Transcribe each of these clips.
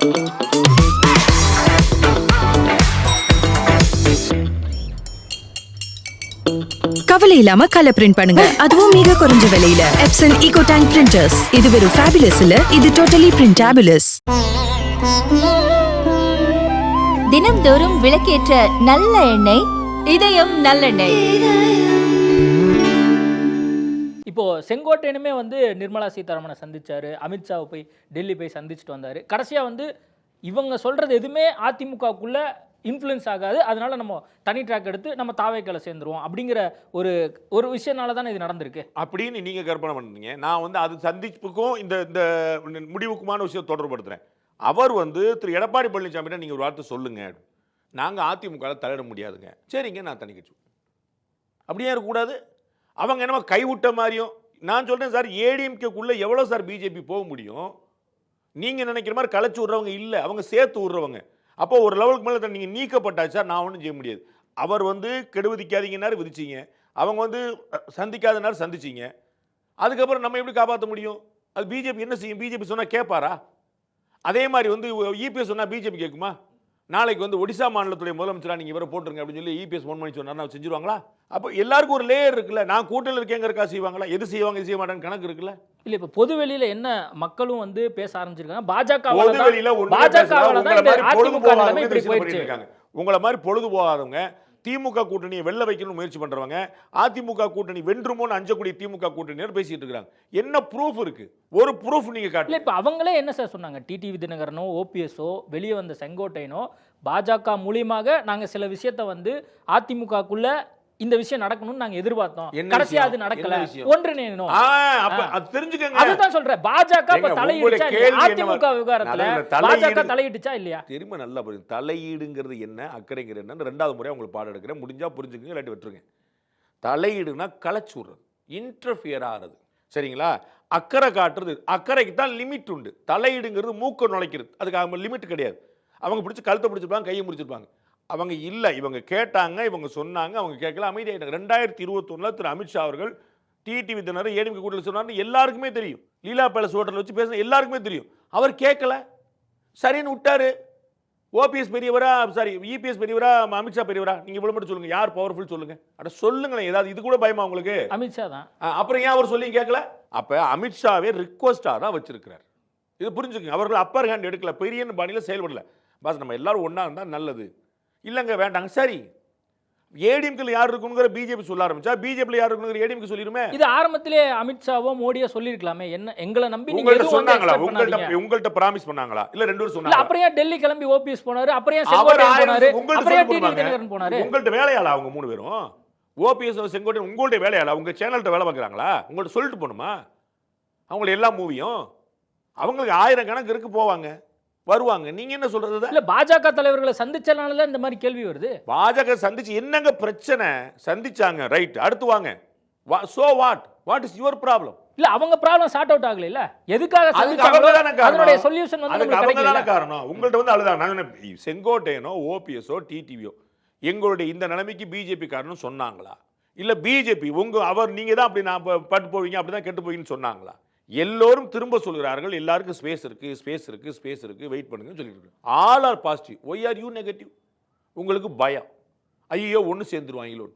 கவலை இல்லாம colour print பண்ணுங்க, அதுவும் மிக குறைஞ்ச விலையில. Epson eco tank printers. இது வெறும் ஃபேபுலஸ் இல்ல, இது டோட்டலி பிரிண்டபிளஸ். தினம்தோறும் விளக்கேற்ற நல்ல எண்ணெய் இதயம் நல்லெண்ணெய். இப்போ செங்கோட்டையனுமே வந்து நிர்மலா சீதாராமனை சந்திச்சாரு, அமித்ஷாவை போய் டெல்லி போய் சந்திச்சுட்டு வந்தாரு. கடைசியா வந்து இவங்க சொல்றது எதுவுமே அதிமுகக்குள்ள இன்ஃப்ளூயன்ஸ் ஆகாது, அதனால நம்ம தனி ட்ராக் எடுத்து நம்ம தாவேக்கால சேர்ந்துருவோம் அப்படிங்கிற ஒரு விஷயனால தானே இது நடந்திருக்கு அப்படின்னு நீங்க கற்பனை பண்ணுறீங்க. நான் வந்து அது சந்திப்புக்கும் இந்த இந்த முடிவுக்குமான விஷயம் தொடர்படுத்துறேன். அவர் வந்து திரு எடப்பாடி பழனிசாமி நீங்க ஒரு வார்த்தை சொல்லுங்க, நாங்க அதிமுக தலையிட முடியாதுங்க. சரிங்க, நான் தனி கட்சி. அப்படியே இருக்கக்கூடாது. அவங்க என்னமோ கைவிட்ட மாதிரியும். நான் சொல்றேன் சார், ஏடிஎம்கேக்குள்ள எவ்வளவு சார் பிஜேபி போக முடியும்? நீங்க நினைக்கிற மாதிரி கலைச்சு விடுறவங்க இல்லை, அவங்க சேர்த்து விடுறவங்க. அப்போ ஒரு லெவலுக்கு மேலே நீங்கள் நீக்கப்பட்டாச்சா நான் ஒன்றும் செய்ய முடியாது. அவர் வந்து கெடுவிதிக்காதீங்கன்னாரு விதிச்சிங்க, அவங்க வந்து சந்திக்காதனாரு சந்திச்சிங்க. அதுக்கப்புறம் நம்ம எப்படி காப்பாற்ற முடியும்? அது பிஜேபி என்ன செய்யும்? பிஜேபி சொன்னால் கேட்பாரா? அதே மாதிரி வந்து இபிஎஸ் சொன்னால் பிஜேபி கேட்குமா? நாளைக்கு வந்து ஒடிசா மாநிலத்துடைய முதலமைச்சராக நீங்கள் இவரை போட்டுருங்க அப்படின்னு சொல்லி இபிஎஸ் ஃபோன் பண்ணி சொன்னார்னா செஞ்சுருவாங்களா? அப்போ எல்லாருக்கும் ஒரு லேயர் இருக்குல்ல. நான் கூட்டணியில் இருக்கேங்கிறக்கா செய்வாங்களா? எது செய்வாங்க எது செய்ய மாட்டான்னு கணக்கு இருக்குல்ல. இல்ல இப்ப பொது வெளியில என்ன மக்களும் வந்து பேச ஆரம்பிச்சிருக்காங்க. பாஜக உங்களை மாதிரி பொழுது போகாதவங்க, திமுக கூட்டணியை வெல்ல வைக்கணும்னு முயற்சி பண்றவங்க, அதிமுக கூட்டணி வென்றுமோன்னு அஞ்சக்கூடிய திமுக கூட்டணியர் பேசிட்டு இருக்காங்க. என்ன ப்ரூஃப் இருக்கு? ஒரு ப்ரூஃப் நீங்க காட்டல. இப்ப அவங்களே என்ன சார் சொன்னாங்க? டிடிவி தினகரனோ ஓபிஎஸ்ஓ வெளியே வந்த செங்கோட்டையனோ பாஜக மூலியமாக நாங்க சில விஷயத்தை வந்து அதிமுகக்குள்ள இந்த விஷயம் நடக்கணும்னு நாங்க எதிர்பார்த்தோம், கடைசியா அது நடக்கல. ஒன்றிணையணும். அப்ப அது தெரிஞ்சுக்கங்க. அதுதான் சொல்றேன். பாஜக இப்ப தலையிடுச்சா அதிமுக விவகாரத்துல பாஜக தலையிடுச்சா இல்லையா? திரும்ப நல்லா புரியுது. தலையீடுங்கிறது என்ன, அக்கறைங்கிறது என்ன, ரெண்டாவது முறை உங்களுக்கு பாடம் எடுக்கிறேன். முடிஞ்சா புரிஞ்சுக்கங்க, இல்லாட்டி விட்டுருங்க. தலையீடுனா களைச்சு விடுறது, இன்டர்ஃபியர் ஆகிறது. சரிங்களா? அக்கறை காட்டுறது, அக்கறைக்கு தான் லிமிட் உண்டு. தலையீடுங்கிறது மூக்க நுழைக்கிறது, அதுக்கு லிமிட் கிடையாது. அவங்க பிடிச்சி கழுத்தை பிடிச்சிருப்பாங்க, கையை முடிச்சிருப்பாங்க. அவங்க இல்லை, இவங்க கேட்டாங்க, இவங்க சொன்னாங்க, அவங்க கேட்கல, அமைதியாயிட்டாங்க. 2021 திரு அமித்ஷா அவர்கள் டிடிவி தினகரன் ஏடிஎம்கே கூட்டத்தில் சொன்னார், எல்லாருக்குமே தெரியும். லீலா பேலஸ் ஹோட்டல் வச்சு பேச எல்லாருக்குமே தெரியும். அவர் கேட்கல, சரின்னு விட்டாரு. ஓபிஎஸ் பெரியவரா, சாரி இபிஎஸ் பெரியவரா, அமித்ஷா பெரியவரா? நீங்க இவ்வளவு மட்டும் சொல்லுங்க, யார் பவர்ஃபுல் சொல்லுங்க. அட சொல்லுங்களேன், ஏதாவது இது கூட பயமா உங்களுக்கு? அமித்ஷா தான். அப்புறம் ஏன் அவர் சொல்லி கேட்கல? அப்ப அமித்ஷாவே ரிக்வஸ்டா தான் வச்சிருக்கிறார். இது புரிஞ்சுக்கங்க. அவர்கள் அப்பர் ஹேண்ட் எடுக்கல, பெரிய பாணியில் செயல்படல. பாஸ் நம்ம எல்லாரும் ஒன்னா இருந்தா நல்லது, இல்லங்க வேண்டாங்க. சரி, ஏடிஎம்கே யார் இருக்குங்கிற பிஜேபி சொல்ல ஆரம்பிச்சா, பிஜேபி யார் இருக்குங்கிற ஏடிஎம்கே சொல்லிருமே. இது ஆரம்பத்திலே அமித்ஷாவோ மோடியோ சொல்லிருக்கலாமே. என்ன எங்களை நம்பி உங்கள்ட்ட சொன்னாங்களா? உங்கள்ட்ட பிராமிஸ் பண்ணாங்களா? இல்ல ரெண்டு பேரும் சொன்னாங்க. அப்புறம் ஏன் டெல்லி கிளம்பி ஓபிஎஸ் போனாரு, அப்புறம் ஏன் செங்கோட்டையன் போனாரு, அப்புறம் ஏன் டிடிவி தினகரன் போனாரு? உங்கள்ட்ட வேலையாளா அவங்க மூணு பேரும்? ஓபிஎஸ் செங்கோட்டையன் உங்கள்ட்ட வேலையாளா? உங்க சேனல்ட்ட வேலை பார்க்கறாங்களா? உங்கள்ட்ட சொல்லிட்டு போணுமா? அவங்களுக்கு எல்லா மூவியும் அவங்களுக்கு 1000 கணக்கு இருக்கு, போவாங்க வருவாங்க. நீங்க என்ன சொல்றது? இல்ல பாஜக தலைவர்களை சந்திச்சனால இந்த மாதிரி கேள்வி வருது. பாஜக சந்திச்சு என்னங்க பிரச்சனை? சந்திச்சாங்க, ரைட், அடுத்து வாங்க. So what is your problem? இல்ல அவங்க ப்ராப்ளம் சார்ட் அவுட் ஆகல. இல்ல எதுக்காக சந்திச்சாங்க? அதனுடைய சொல்யூஷன் வந்து நமக்கு கிடைக்கல. காரணம் உங்கள்ட்ட வந்து அழுதான். நான் செங்கோட்டையனோ ஓபிஎஸ்ஓ டிடிவியோ எங்களுடைய இந்த நிலைமைக்கு பிஜேபி காரணம் சொன்னாங்களா? இல்ல பிஜேபி அவர் நீங்க தான் அப்படி நான் பட்டு போவீங்க, அப்படிதான் கெட்டு போவீங்கன்னு சொன்னாங்களா? எல்லோரும் திரும்ப சொல்கிறார்கள், எல்லாருக்கும் ஸ்பேஸ் இருக்கு, வெயிட் பண்ணுங்கன்னு சொல்லிட்டு. All are positive. Why are you negative? உங்களுக்கு பயம், ஐயோ ஒன்று சேர்ந்துருவாங்களோ,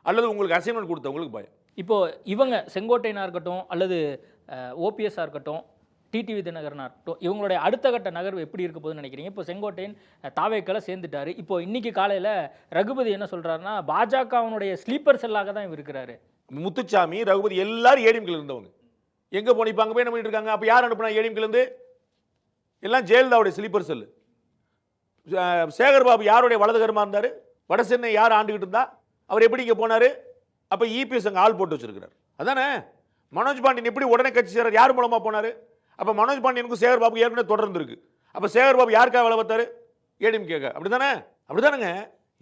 அல்லது உங்களுக்கு அசைன்மெண்ட் கொடுத்தவங்களுக்கு பயம். இப்போ இவங்க செங்கோட்டையனா இருக்கட்டும், அல்லது ஓபிஎஸ்ஆ இருக்கட்டும், டிடிவி தினகரனா இருக்கட்டும், இவங்களுடைய அடுத்த கட்ட நகர்வு எப்படி இருக்க போகுதுன்னு நினைக்கிறீங்க? இப்போ செங்கோட்டையன் தாவேக்கால சேர்ந்துட்டாரு. இப்போ இன்னைக்கு காலையில் ரகுபதி என்ன சொல்றாருன்னா, பாஜகவுடைய ஸ்லீப்பர் செல்லாக தான் இவர் இருக்கிறாரு. முத்துச்சாமி, ரகுபதி எல்லாரும் ஏடிஎம்கேல இருந்தவங்க. எங்க போனிப்பாங்க போய் என்ன பண்ணிட்டு இருக்காங்க? அப்ப யார் அனுப்புனா ஏடிஎம்கேல இருந்து? எல்லாம் ஜெயலலிதாவுடைய ஸ்லீப்பர் செல். சேகர் பாபு யாருடைய வலதுகரமா இருந்தாரு? வட சென்னை யார் ஆண்டுகிட்டு இருந்தா? அவர் எப்படி இங்க போனாரு? அப்ப இபிஎஸ் அங்க ஆள் போட்டு வச்சிருக்கிறார். அதானே? மனோஜ் பாண்டியன் எப்படி உடனே கட்சி சேர யார் மூலமா போனாரு? அப்ப மனோஜ் பாண்டியனுக்கும் சேகர் பாபு ஏற்கனவே தொடர்ந்து இருக்கு. அப்ப சேகர் பாபு யாருக்காக வேலை பார்த்தாரு? ஏடிஎம்கே. அப்படிதானங்க.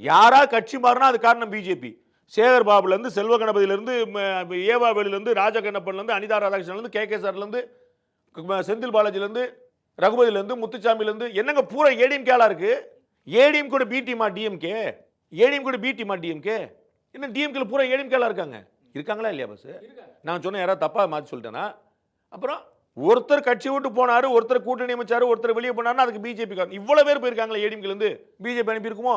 யாரா கட்சி மாறினா அது காரணம் பிஜேபி. சேகர் பாபுல இருந்து, செல்வ கணபதியில இருந்து, ஏவாவேலில இருந்து, ராஜா கண்ணப்பன்ல இருந்து, அனிதா ராதாகிருஷ்ணன்ல இருந்து, கே சார்ல இருந்து, செந்தில் பாலாஜில இருந்து, ரகுபதியில இருந்து, முத்துச்சாமில இருந்து, என்னங்க பூரா ஏடிஎம்கே ஆளா இருக்கு. ஏடிஎம் கூட பிடிமா டிஎம்கே, ஏடிஎம் கூட பிடிமா டிஎம்கே. என்ன டிஎம்கேல பூரா ஏடிஎம்கே ஆளா இருக்காங்களா இல்லையா? பஸ் நான் சொன்ன யாராவது தப்பா மாற்றி சொல்லிட்டேன்னா? அப்புறம் ஒருத்தர் கட்சி விட்டு போனாரு, ஒருத்தர் கூட்டணி அமைச்சாரு, ஒருத்தர் வெளியே போனாருன்னா அதுக்கு பிஜேபி இவ்வளவு பேர் போயிருக்காங்களே ஏடிஎம்கேல இருந்து. பிஜேபி அனுப்பி இருக்குமோ?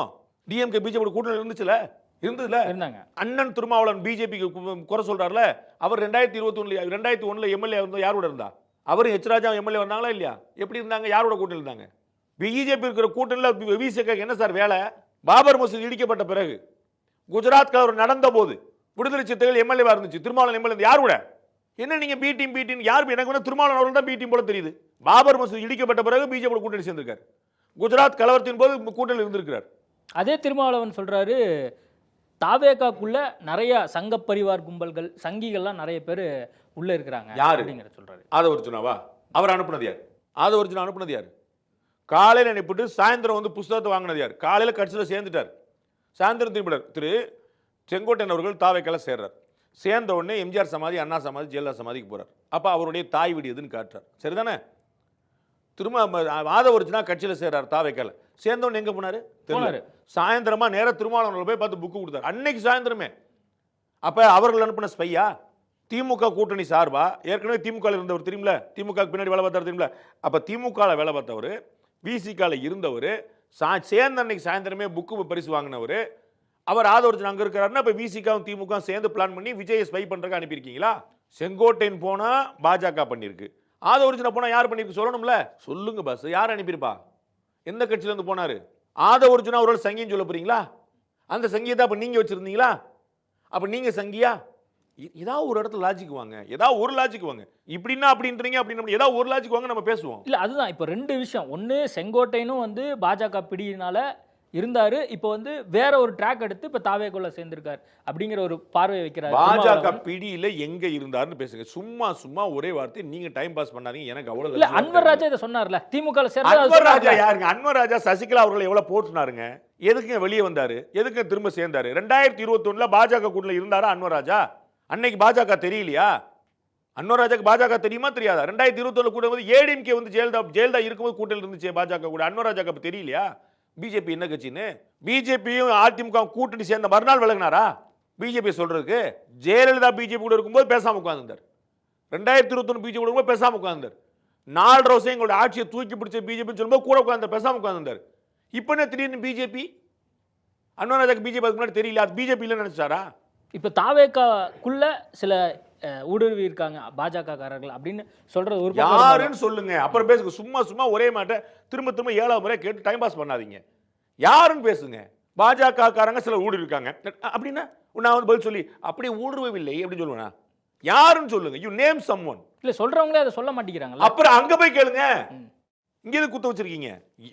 டிஎம்கே பிஜேபி கூட்டணி இருந்துச்சுல, இருந்ததுல இருந்தாங்க. அண்ணன் திருமாவளவன் பிஜேபிக்கு குறை சொல்றாருல, அவர் 2001 எம்எல்ஏ இருந்தா யாரோட இருந்தா? அவரும் எச் ராஜா எம்எல்ஏ வந்தாங்களா இல்லையா? எப்படி இருந்தாங்க? யாரோட கூட்டணி இருந்தாங்க? பிஜேபி இருக்கிற கூட்டணியில் விசிக என்ன சார் வேலை? பாபர் மசூதி இடிக்கப்பட்ட பிறகு குஜராத் கலவரம் நடந்த போது விடுதலை சிறுத்தைகள் எம்எல்ஏவா இருந்துச்சு, திருமாவளவன் எம்எல்ஏ யாரோட? என்ன நீங்க பி டீம் யார்? எனக்கு வந்து திருமாவளவன் அவர்கள் தான் பி டீம் போல தெரியுது. பாபர் மசூதி இடிக்கப்பட்ட பிறகு பிஜேபி கூட்டணி சேர்ந்திருக்காரு. குஜராத் கலவரத்தின் போது கூட்டணி இருந்திருக்கிறார். அதே திருமாவளவன் சொல்றாரு, தாவேகாக்குள்ள நிறைய சங்க பரிவார் கும்பல்கள், சங்கிகள்லாம் நிறைய பேர் உள்ள இருக்கிறாங்க. யாரு அப்படிங்கிற சொல்றாரு. ஆதவர்ஜுனாவா? அவர் அனுப்புனது யார்? ஆதவர்ஜுனா அனுப்புனது யார்? காலையில் அனுப்பிட்டு சாயந்தரம் வந்து புஸ்தகத்தை வாங்கினது யார்? காலையில் கட்சியில் சேர்ந்துட்டார், சாயந்தரம் திரும்பிடார். திரு செங்கோட்டையன் அவர்கள் தாவேக்கால சேர்றார். சேர்ந்த உடனே எம்ஜிஆர் சமாதி, அண்ணா சமாதி, ஜெயலலிதா சமாதிக்கு போறார். அப்ப அவருடைய தாய் வீடு எதுன்னு காட்டுறார். சரிதானே? திரும்ப ஆதவர்ஜுனா கட்சியில் சேர்றார் தாவேக்கால. சேர்ந்த உடனே எங்க போனாரு? சாயந்தரமா நேர திருமாவளவன் போய் பார்த்து புக்கு கொடுத்தார் அன்னைக்கு சாயந்தரமே. அப்ப அவர்கள் அனுப்பின ஸ்பையா? திமுக கூட்டணி சார்பா ஏற்கனவே திமுக இருந்தவர் தெரியுமில்ல, திமுக பின்னாடி வேலை பார்த்தார் தெரியுமில்ல. அப்ப திமுக வேலை பார்த்தவர், விசிகால இருந்தவர், சேர்ந்த அன்னைக்கு சாயந்தரமே புக்கு பரிசு வாங்கினவர், அவர் ஆதவர்ஜுனா அங்க இருக்கிறாருன்னா இப்ப விசிகாவும் திமுக சேர்ந்து பிளான் பண்ணி விஜயை ஸ்பை பண்றதுக்கு அனுப்பியிருக்கீங்களா? செங்கோட்டையன் போனா பாஜக பண்ணிருக்கு, ஆதவர்ஜுனா போனா யார் பண்ணிருக்கு சொல்லணும்ல. சொல்லுங்க பாஸ், யார் அனுப்பியிருப்பா? எந்த கட்சியில இருந்து போனாரு? ஆதவர்ஜுனா அவர்கள் சங்கின்னு சொல்ல போறீங்களா? அந்த சங்கியத்தை அப்ப நீங்க வச்சிருந்தீங்களா? அப்ப நீங்க சங்கியா? ஏதாவது ஒரு இடத்துல லாஜிக் வாங்க, ஏதாவது ஒரு லாஜிக் வாங்க. இப்படின்னா அப்படின்றீங்க, அப்படின்னு ஏதாவது ஒரு லாஜிக் வாங்க, நம்ம பேசுவோம். இல்ல அதுதான் இப்போ ரெண்டு விஷயம். ஒன்று, செங்கோட்டையனும் வந்து பாஜக பிடியினால இருந்தாரு, இப்போ வந்து வேற ஒரு ட்ராக் எடுத்து இப்போ தாவேக்குள்ள சேர்ந்திருக்காரு அப்படிங்கிற ஒரு பார்வையை வைக்கிறார். பாஜக பிடியில எங்க இருந்தாருன்னு பேசுங்க. சும்மா சும்மா ஒரே வார்த்தை நீங்க டைம் பாஸ் பண்ணாதீங்க. எனக்கு அவ்வளவு இல்ல, அன்வர் ராஜா இதை சொன்னார்ல, திமுக சேர்ந்து. அன்வர் ராஜா யாருங்க? அன்வர் ராஜா சசிகலா அவர்களை எவ்வளவு போட்டுனாருங்க? எதுக்கு வெளியே வந்தாரு? எதுக்கு திரும்ப சேர்ந்தாரு? 2021 பாஜக கூட்டணியில் இருந்தாரா அன்வர் ராஜா? அன்னைக்கு பாஜக தெரியலையா? அன்வர் ராஜாக்கு பாஜக தெரியுமா தெரியாதா? 2021 கூட வந்து ஏடிஎம்கே வந்து ஜெயலலிதா இருக்கும்போது கூட்டணியில் இருந்துச்சு பாஜக கூட. அன்வர் ராஜாக்கு அப்ப தெரியலையா பிஜேபி என்ன கட்சின்னு? பிஜேபியும் அதிமுக கூட்டணி சேர்ந்த மறுநாள் விலகினாரா பிஜேபி சொல்றதுக்கு? ஜெயலலிதா பிஜேபி கூட இருக்கும்போது பேசாம உட்கார்ந்தார். 2021 பிஜேபி கூட பேசாம உட்கார்ந்தார். 4 வருஷம் எங்களுடைய ஆட்சியை தூக்கி பிடிச்ச பிஜேபி சொல்லும்போது கூட உட்கார்ந்தார், பேசாம உட்கார்ந்தார். இப்ப என்ன திடீர்னு பிஜேபி? அன்வர் ராஜாக்கு பிஜேபி அதுக்கு முன்னாடி தெரியல, அது பிஜேபி இல்ல நினைச்சாரா? இப்ப தாவேக்காக்குள்ள சில ஊடுருவி இருக்காங்க பாஜக காரர்கள் அப்படின்னு சொல்றது ஒரு யாருன்னு சொல்லுங்க, அப்புறம் பேசுங்க. சும்மா சும்மா ஒரே மாட்ட திரும்ப திரும்ப 7வது முறை கேட்டு டைம் பாஸ் பண்ணாதீங்க. யாருன்னு பேசுங்க. பாஜக காரங்க சில ஊடுருவி இருக்காங்க அப்படின்னா நான் வந்து பதில் சொல்லி அப்படி ஊடுருவவில்லை அப்படின்னு சொல்லுவேனா? யாருன்னு சொல்லுங்க. You name someone. இல்ல சொல்றவங்களே அதை சொல்ல மாட்டேங்கிறாங்க. அப்புறம் அங்க போய் கேளுங்க. இங்க எது குத்த வச்சிருக்கீங்க?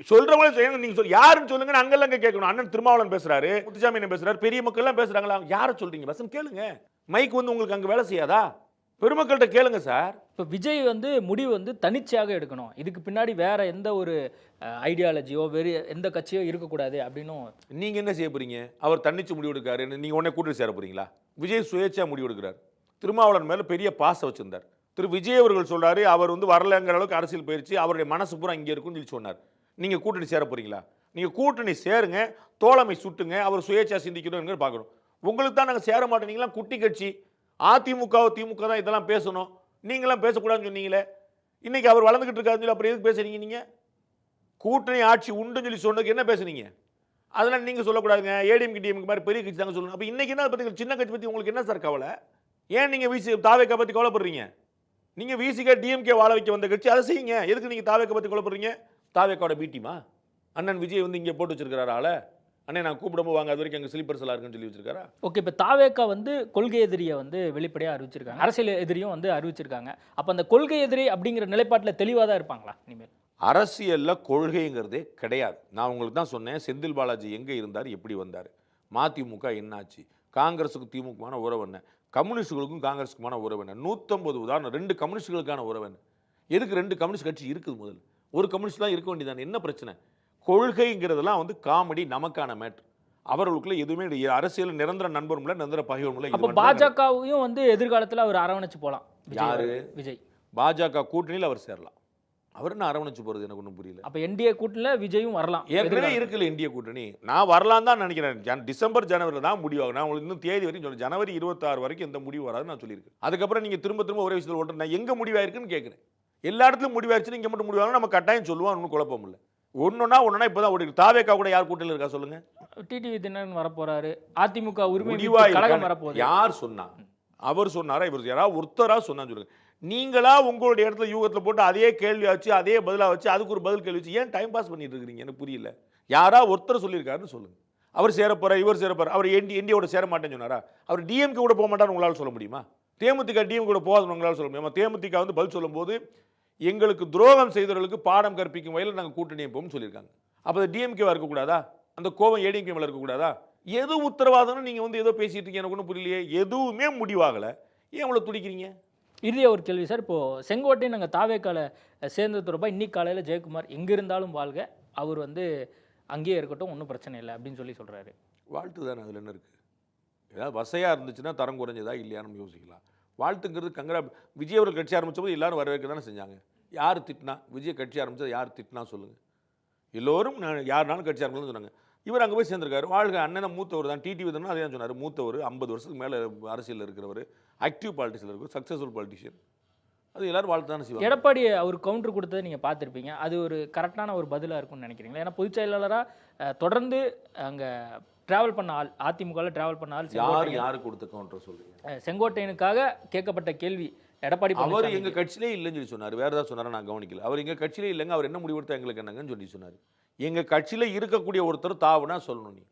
சொல்றவங்களே நீங்க சொல்லி யாருன்னு சொல்லுங்க. அங்கெல்லாம் கேட்கணும். அண்ணன் திருமாவளவன் பேசுறாரு, முத்துசாமி என்ன பேசுறாரு, பெரிய மக்கள் எல்லாம் பேசுறாங்களா? யாரை சொல்றீங்க? பசங்க கேளுங்க. மைக் வந்து உங்களுக்கு அங்க வேலை செய்யாதா? பெருமக்கள்கிட்ட கேளுங்க சார். இப்போ விஜய் வந்து முடிவு வந்து தனிச்சையாக எடுக்கணும், இதுக்கு பின்னாடி வேற எந்த ஒரு ஐடியாலஜியோ வேறு எந்த கட்சியோ இருக்கக்கூடாது அப்படின்னும் நீங்க என்ன செய்ய போறீங்க? அவர் தன்னிச்சு முடிவு எடுக்காரு, நீங்க உடனே கூட்டணி சேர போறீங்களா? விஜய் சுயேட்சா முடிவு எடுக்கிறார். திருமாவளவன் மேல பெரிய பாசம் வச்சிருந்தார். திரு விஜய் அவர்கள் சொல்றாரு அவர் வந்து வரலங்கிற அளவுக்கு அரசியல் பயிற்சி, அவருடைய மனசு பூரா இங்கே இருக்குன்னு சொல்லி சொன்னார். நீங்க கூட்டணி சேர போறீங்களா? நீங்க கூட்டணி சேருங்க, தோழமை சுட்டுங்க, அவர் சுயேட்சா சிந்திக்கணும் பார்க்கணும். உங்களுக்கு தான் நாங்கள் சேர மாட்டோம். குட்டி கட்சி அதிமுக திமுக தான் இதெல்லாம் பேசணும், நீங்களாம் பேசக்கூடாதுன்னு சொன்னீங்களே. இன்னைக்கு அவர் வளர்ந்துகிட்டு இருக்காருன்னு சொல்லி அப்புறம் எதுக்கு பேசுறீங்க? நீங்க கூட்டணி ஆட்சி உண்டுன்னு சொல்லி சொன்னதுக்கு என்ன பேசுனீங்க? அதெல்லாம் நீங்க சொல்லக்கூடாதுங்க. ஏடிஎம்கே டிஎம்கே மாதிரி பெரிய கட்சி தாங்க சொல்லணும். அப்ப இன்னைக்கு என்ன பத்தி சின்ன கட்சி பத்தி உங்களுக்கு என்ன சார் கவலை? ஏன் நீங்க தாவேக்கா பத்தி கவலைப்படுறீங்க? நீங்க விசிகே டிஎம்கே வாழ வைக்க வந்த கட்சி, அதை செய்யுங்க. எதுக்கு நீங்க தாவேக்கா பத்தி கவலைப்படுறீங்க? தாவேக்காவோட பிடிமா அண்ணன் விஜய் வந்து இங்கே போட்டு வச்சிருக்கிறாரு ஆள. அண்ணே நான் கூப்பிடும்போது வாங்க, அது வரைக்கும் எங்கள் ஸ்லீப்பர்ஸ் எல்லாம் இருக்குன்னு சொல்லி வச்சிருக்காரா? ஓகே, இப்போ தாவேக்கா வந்து கொள்கை எதிரியை வந்து வெளிப்படையாக அறிவிச்சிருக்காங்க, அரசியல் எதிரியும் வந்து அறிவிச்சிருக்காங்க. அப்போ அந்த கொள்கை எதிரி அப்படிங்கிற நிலைப்பாட்டில் தெளிவாக தான் இருப்பாங்களா இனிமேல்? அரசியலில் கொள்கைங்கிறதே கிடையாது. நான் உங்களுக்கு தான் சொன்னேன், செந்தில் பாலாஜி எங்கே இருந்தார், எப்படி வந்தார், மதிமுக என்னாச்சு, காங்கிரஸுக்கு திமுகமான உறவு என்ன, கம்யூனிஸ்டுகளுக்கும் காங்கிரஸுக்குமான உறவு என்ன, 150 உதாரணம் 2 கம்யூனிஸ்டுகளுக்கான உறவு என்ன, எதுக்கு 2 கம்யூனிஸ்ட் கட்சி இருக்குது? முதல்ல ஒரு கம்யூனிஸ்ட் தான் இருக்க வேண்டியதானே, என்ன பிரச்சனை? கொள்கைங்கிறதெல்லாம் வந்து காமெடி, நமக்கான மேட்ரு. அவர்களுக்குள்ள எதுவுமே அரசியல் நிரந்தர நண்பரும் இல்லை, நிரந்தர பகைவரும் இல்லை. அப்போ பாஜகவையும் வந்து எதிர்காலத்தில் அவர் அரவணைச்சு போகலாம். யாரு? விஜய். பாஜக கூட்டணியில் அவர் சேரலாம். அவர் என்ன அரவணைச்சு போறது எனக்கு ஒன்றும் புரியல. அப்போ என்டிஏ கூட்டணியில் விஜயும் வரலாம். ஏற்கனவே இருக்குல்ல என்டிஏ கூட்டணி. நான் வரலாம் தான் நினைக்கிறேன். டிசம்பர் ஜனவரியில் தான் முடிவாகும். நான் உங்களுக்கு இன்னும் தேதி வரைக்கும் சொல்ல, ஜனவரி 26 வரைக்கும் எந்த முடிவு வராதுன்னு நான் சொல்லியிருக்கேன். அதுக்கப்புறம் நீங்க திரும்ப திரும்ப ஒரே விஷயத்தில் ஓட்டுற நான் எங்க முடிவாயிருக்குன்னு கேட்குறேன். எல்லா இடத்துலையும் முடிவாயிருச்சுன்னு இங்கே மட்டும் முடிவாங்க நம்ம கட்டாயம் சொல்லுவோம், ஒன்றும் குழப்பம் இல்லை. ஒன்றுனா இப்போ தான் ஓடி தாவேக்கா கூட யார் கூட்டத்தில் இருக்கா சொல்லுங்க. டிடிவி தினகரன் வரப்போறாரு, அதிமுக உரிமை முடிவா மீட்பு கழகம் இருக்கா? வரப்போகுது. யார் சொன்னா? அவர் சொன்னாரா? இவர் யாராவது ஒருத்தரா சொன்னான்னு சொல்லுங்க. நீங்களா உங்களுடைய இடத்துல யூகத்தில் போட்டு அதே கேள்வி வச்சு அதே பதிலாக வச்சு அதுக்கு ஒரு பதில் கேள்வி வச்சு ஏன் டைம் பாஸ் பண்ணிட்டு இருக்கிறீங்க? எனக்கு புரியல. யாரா ஒருத்தர் சொல்லியிருக்காருன்னு சொல்லுங்க. அவர் சேரப்போறார், இவர் சேரப்போறார். அவர் என்டியோட சேர மாட்டேன்னு சொன்னாரா? அவர் டிஎம்கே கூட போக மாட்டான்னு உங்களால் சொல்ல முடியுமா? தேமுதிக டிஎம் கூட போகாதுன்னு உங்களால் சொல்ல முடியுமா? தேமுதிக வந்து பதில் சொல்லும்போது எங்களுக்கு துரோகம் செய்தவர்களுக்கு பாடம் கற்பிக்கும் வகையில் நாங்கள் கூட்டணி போகும் சொல்லியிருக்காங்க. அப்போ அது டிஎம்கேவா இருக்கக்கூடாதா? அந்த கோவம் ஏடிஎம்கே மேலே இருக்கக்கூடாதா? எது உத்தரவாதம்னு நீங்கள் வந்து ஏதோ பேசிட்டு இருக்கீங்க, எனக்கு ஒன்றும் புரியலையே. எதுவுமே முடிவாகலை, ஏன் இவ்வளோ துடிக்கிறீங்க? இறுதியா ஒரு கேள்வி சார். இப்போ செங்கோட்டையன் நாங்கள் தாவேக்கால சேர்ந்தது தொடர்பாக இன்னைக்கு காலையில் ஜெயக்குமார் எங்கே இருந்தாலும் வாழ்க, அவர் வந்து அங்கேயே இருக்கட்டும், ஒன்றும் பிரச்சனை இல்லை அப்படின்னு சொல்கிறாரு. வாழ்த்து தானே, அதில் என்ன இருக்குது? ஏதாவது வசையாக இருந்துச்சுன்னா தரம் குறைஞ்சதா இல்லையான்னு யோசிக்கலாம். வாழ்த்துங்கிறது கங்கரா. விஜய் அவர்கள் கட்சி ஆரம்பித்தபோது எல்லாரும் வரவேற்க தானே செஞ்சாங்க. யார் திட்டினா? விஜய் கட்சி ஆரம்பித்தது யார் திட்டினா சொல்லுங்கள். எல்லோரும் யாருனாலும் கட்சி ஆரம்பிச்சதுன்னு சொன்னாங்க. இவர் அங்கே போய் சேர்ந்திருக்காரு. வாழ்க அண்ணனை மூத்தவர் தான். டிடிவி தானே அதே தான் சொன்னார். மூத்தவர், 50 வருஷத்துக்கு மேலே அரசியலில் இருக்கிறவர், ஆக்டிவ் பாலிட்டிக்ஸில் இருக்கிற சக்ஸஸ்ஃபுல் பாலிட்டிஷியன். அது எல்லாரும் வாழ்த்து தானே செய்வாங்க. எடப்பாடி அவர் கவுண்டர் கொடுத்ததை நீங்கள் பார்த்துருப்பீங்க. அது ஒரு கரெக்டான ஒரு பதிலாக இருக்கும்னு நினைக்கிறீங்களா? ஏன்னா பொதுச் செயலாளராக தொடர்ந்து அங்கே ட்ராவல் பண்ண ஆள், அதிமுகவில் ட்ராவல் பண்ண ஆள் யாரு கொடுத்த கவுண்டர் சொல்றீங்க? செங்கோட்டையனுக்காக கேட்கப்பட்ட கேள்வி எடப்பாடி அவர் எங்கள் கட்சியிலே இல்லைன்னு சொல்லி சொன்னார். வேறு ஏதாவது சொன்னாரா? நான் கவனிக்கல. அவர் எங்கள் கட்சியிலே இல்லைங்க, அவர் என்ன முடிவெடுத்தா எங்களுக்கு என்னங்கன்னு சொல்லி சொன்னார். எங்கள் கட்சியில் இருக்கக்கூடிய ஒருத்தர் தாவுனா சொல்லணும். நீ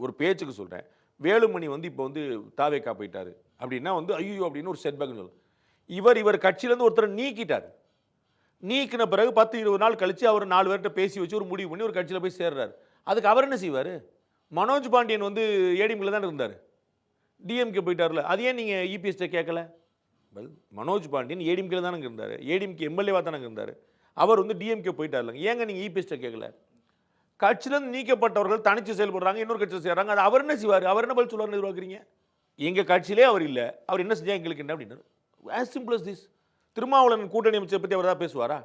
ஒரு பேச்சுக்கு சொல்கிறேன். வேலுமணி வந்து இப்போ வந்து தாவேக்கா போயிட்டாரு அப்படின்னா வந்து ஐயோ அப்படின்னு ஒரு செட்பேக்னு சொல்லணும். இவர் கட்சியிலேருந்து ஒருத்தரை நீக்கிட்டார். நீக்கின பிறகு 10-20 நாள் கழித்து அவர் 4 பேர்கிட்ட பேசி வச்சு ஒரு முடிவு பண்ணி ஒரு கட்சியில் போய் சேர்றாரு. அதுக்கு அவர் என்ன செய்வார்? மனோஜ் பாண்டியன் வந்து ஏடிஎம்கில் தான் இருந்தார், டிஎம்கே போயிட்டார்ல. அது ஏன் நீங்கள் இபிஎஸ்ட்டை கேட்கல? மனோஜ் பாண்டியன் ஏடிஎம்கேல தானே இருந்தார், ஏடிஎம்கே எம்எல்ஏவாக தானே இருந்தார். அவர் வந்து டிஎம்கே போயிட்டார்லங்க. ஏங்க நீங்கள் இபிஎஸ்ட்டை கேட்கல? கட்சியிலேருந்து நீக்கப்பட்டவர்கள் தனிச்சு செயல்படுறாங்க, இன்னொரு கட்சியில் சேர்றாங்க. அது அவர் என்ன செய்வார்? அவர் என்ன பதில் சொல்லுவார்னு எதிர்பார்க்குறீங்க? எங்கள் கட்சியிலே அவர் இல்லை, அவர் என்ன செஞ்சால் எங்களுக்கு என்ன அப்படின்னாரு. As simple as this. Thirumavalavan கூட்டணி அமைச்சரை பற்றி அவர் தான் பேசுவாரா?